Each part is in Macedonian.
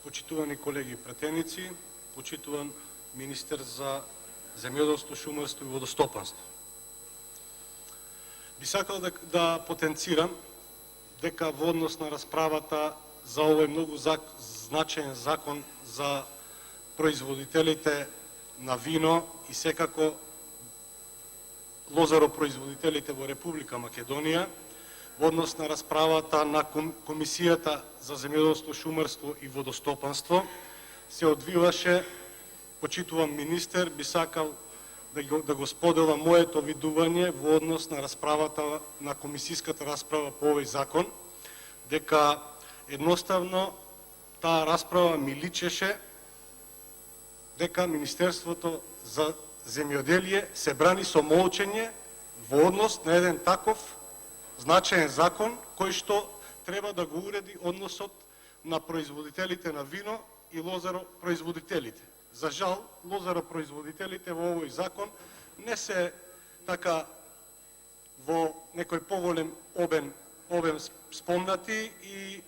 почитувани колеги пратеници, почитуван министер за земјоделство, шумарство и водостопанство. Би сакал да потенцирам дека во однос на расправата за овој многу значаен закон за производителите на вино и секако лозаропроизводителите во Република Македонија, во однос на расправата на Комисијата за земјоделство, шумарство и водостопанство, се одвиваше, почитувам министер, би сакал да го споделам моето видување во однос на расправата, на комисиската расправа по овој закон, дека едноставно таа расправа ми личеше дека Министерството за земјоделие се брани со молчење во однос на еден таков значаен закон кој што треба да го уреди односот на производителите на вино и лозаропроизводителите. За жал, лозаропроизводителите во овој закон не се така во некој поголем обем спомнати и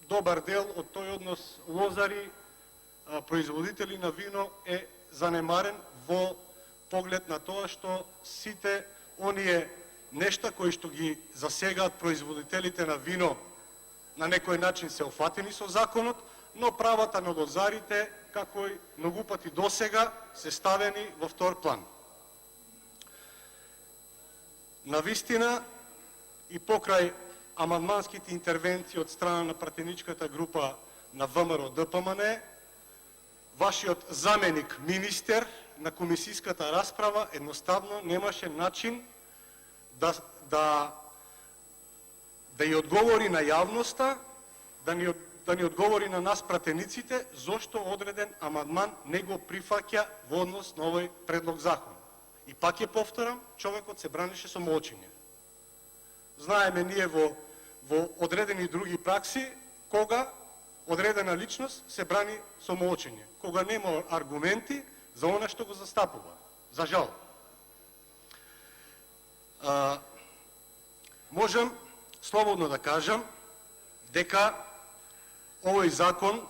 добар дел од тој однос лозари, производители на вино е занемарен во поглед на тоа што сите оние нешта кои што ги засегаат производителите на вино на некој начин се офатени со законот, но правата на лозарите, како и многу пати досега, се ставени во втор план. Навистина и покрај амандманските интервенции од страна на пратеничката група на ВМРО-ДПМН, вашиот заменик министер на комисиската расправа едноставно немаше начин да ја одговори на јавноста, да ни одговори на нас пратениците, зошто одреден амандман не го прифаќа во однос на овој предлог закон. И пак ја повторам, човекот се бранеше со молчење. Знаеме ние во одредени други пракси, кога одредена личност се брани со молчење, кога нема аргументи за она што го застапува. За жал. Можам слободно да кажам дека овој закон,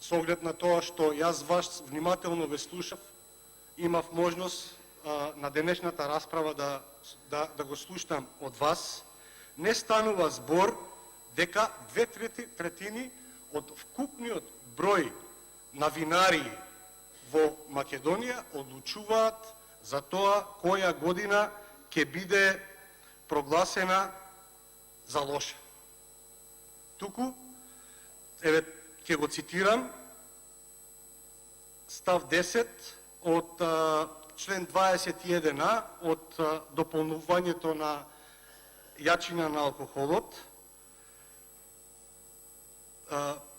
со оглед на тоа што јас вас внимателно ве слушав, имав можност на денешната расправа да го слушам од вас, не станува збор дека 2/3 од вкупниот број на винарии во Македонија одлучуваат за тоа која година ќе биде прогласена за лоша. Туку, еве, ќе го цитирам, став 10 од член 21а од дополнувањето на јачина на алкохолот,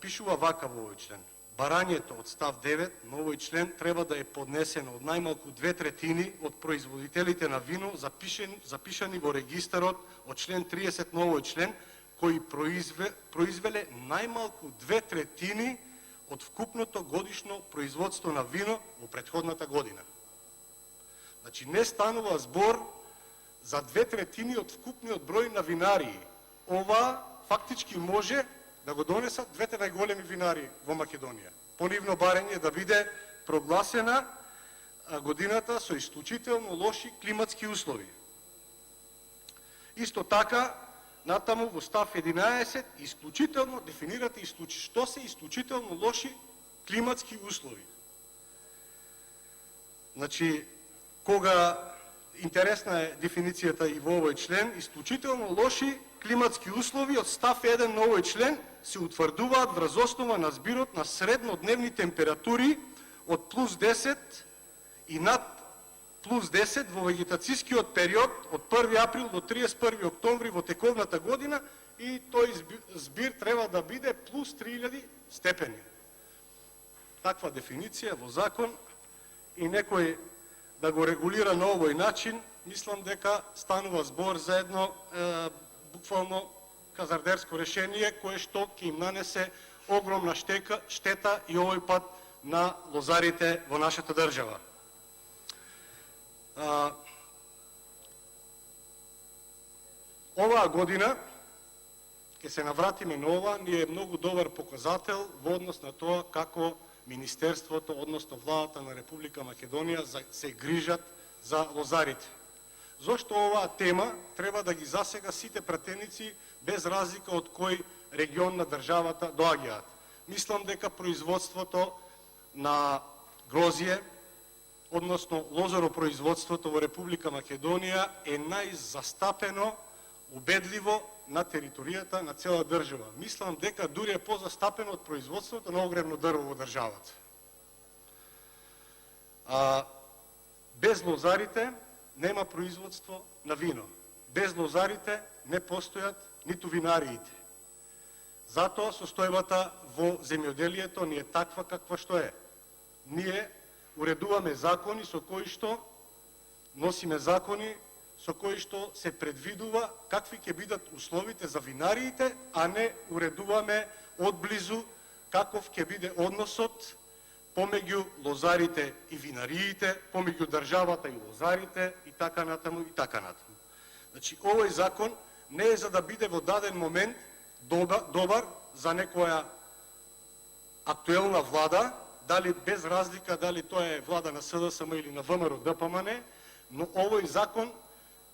пишува вака во овој член. Барањето од став 9 на овој член треба да е поднесено од најмалку 2/3 од производителите на вино запишани во регистарот од член 30 на овој член, кои произвеле најмалку 2/3 од вкупното годишно производство на вино во претходната година. Значи, не станува збор за 2/3 од вкупниот број на винарии. Ова фактички може да го донесат двете најголеми винари во Македонија. По нивно барање да биде прогласена годината со исклучително лоши климатски услови. Исто така, натаму во став 11, исклучително дефинирате што се исклучително лоши климатски услови. Значи, кога интересна е дефиницијата и во овој член, исклучително лоши климатски услови од став 1 на овој член се утврдуваат врз основа на збирот на среднодневни температури од +10 и над +10 во вегетацијскиот период од 1 април до 31 октомври во тековната година, и тој збир треба да биде +3000 степени. Таква дефиниција во закон и некој да го регулира на овој начин, мислам дека станува збор за едно буквално казардерско решение, кое што ќе им нанесе огромна штета и овој пат на лозарите во нашата држава. Оваа година ќе се навратиме на ова, ни е многу добар показател во однос на тоа како Министерството, односно владата на Република Македонија се грижат за лозарите. Зошто оваа тема треба да ги засега сите пратеници без разлика од кој регион на државата доаѓаат. Мислам дека производството на грозје, односно лозаропроизводството во Република Македонија е најзастапено, убедливо на територијата на цела држава. Мислам дека дури е позастапено од производството на огревно дрво во државата. Без лозарите нема производство на вино. Без лозарите не постојат ниту винариите. Затоа состојбата во земјоделието ни е таква каква што е. Ние уредуваме закони со кои што носиме закони со кои што се предвидува какви ќе бидат условите за винариите, а не уредуваме одблизу каков ќе биде односот помеѓу лозарите и винариите, помеѓу државата и лозарите и така натаму и така натаму. Значи, овој закон не е за да биде во даден момент добар за некоја актуелна влада, дали без разлика дали тоа е влада на СДСМ или на ВМРО ДПМН, но овој закон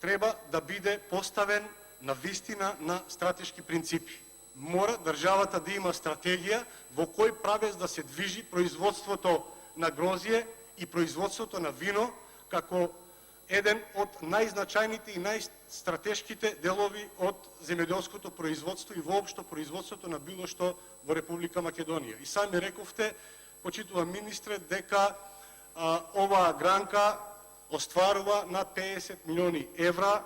треба да биде поставен на вистина на стратешки принципи. Мора државата да има стратегија во кој правец да се движи производството на грозје и производството на вино како еден од најзначајните и најстратешките делови од земјоделското производство и воопшто производството на било што во Република Македонија. И сами рековте, почитуван министре, дека оваа гранка остварува над 50 милиони евра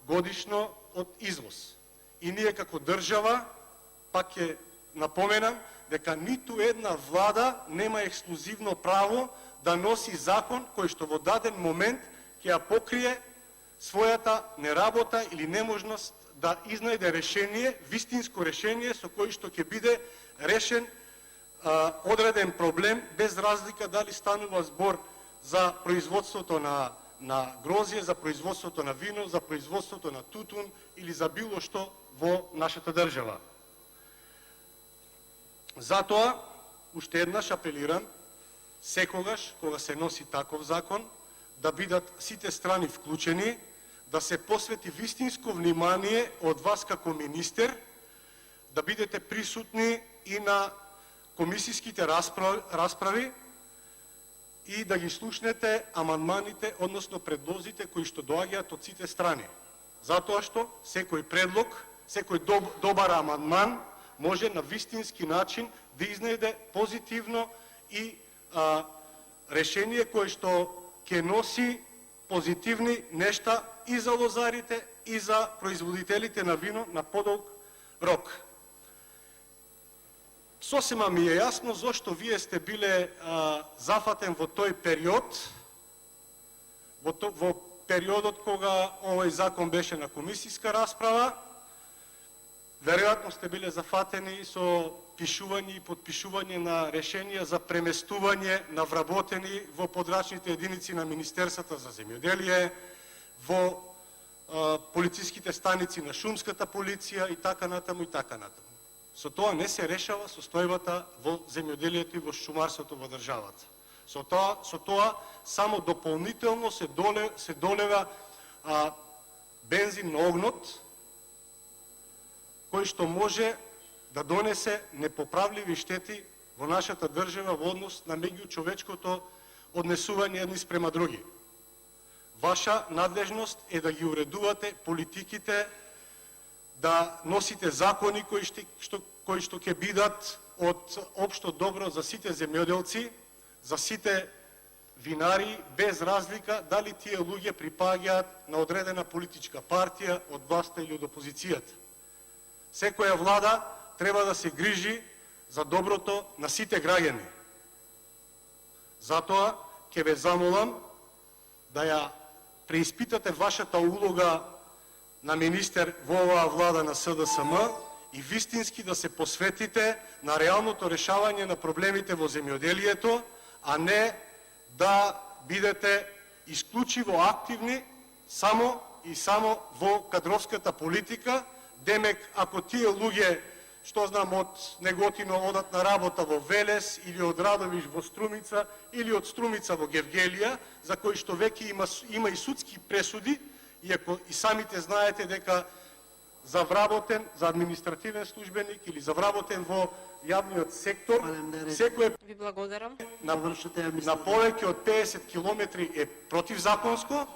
годишно од извоз. И ние како држава, пак ќе напоменам, дека ниту една влада нема ексклузивно право да носи закон кој што во даден момент ќе ја покрие својата неработа или неможност да изнајде решение, вистинско решение со кој што ќе биде решен одреден проблем, без разлика дали станува збор за производството на грозје, за производството на вино, за производството на тутун или за било што во нашата држава. Затоа, уште еднаш апелирам, секогаш кога се носи таков закон, да бидат сите страни вклучени, да се посвети вистинско внимание од вас како министер, да бидете присутни и на комисиските расправи и да ги слушнете амандманите, односно предлозите кои што доаѓаат од сите страни. Затоа што секој предлог, секој добар амандман може на вистински начин да изнајде позитивно и решение кое што ќе носи позитивни нешта и за лозарите и за производителите на вино на подолг рок. Сосема ми е јасно зошто вие сте биле зафатен во тој период, во периодот кога овој закон беше на комисиска расправа. Веројатно сте биле зафатени со пишување и подпишување на решенија за преместување на вработени во подрачните единици на Министерството за земјоделие, во полициските станици на шумската полиција и така натаму и така натаму. Со тоа не се решава состојбата во земјоделието и во шумарството во државата. Со тоа само дополнително се долева бензин на огнот, кој што може да донесе непоправливи штети во нашата држава во однос на меѓучовечкото однесување едни спрема други. Ваша надлежност е да ги уредувате политиките, да носите закони кои што ќе бидат од општо добро за сите земјоделци, за сите винари, без разлика дали тие луѓе припаѓаат на одредена политичка партија, од власта или од опозицијата. Секоја влада треба да се грижи за доброто на сите граѓани. Затоа ќе ве замолам да ја преиспитате вашата улога на министер во оваа влада на СДСМ и вистински да се посветите на реалното решавање на проблемите во земјоделието, а не да бидете исклучиво активни само во кадровската политика, Демек, ако тие луѓе, што знам, од Неготино одат на работа во Велес или од Радовиш во Струмица или од Струмица во Гевгелија, за кои што веќе има и судски пресуди, иако и самите знаете дека за вработен, за административен службеник или за вработен во јавниот сектор, секој Ви благодарам. на повеќе од 50 километри е противзаконско,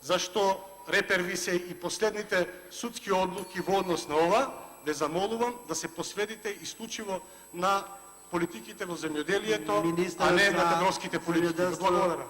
зашто реперви се и последните судски одлуки во однос на ова. Ве замолувам да се посветите исклучиво на политиките во земјоделието, а не на кадровските политики. Благодарам.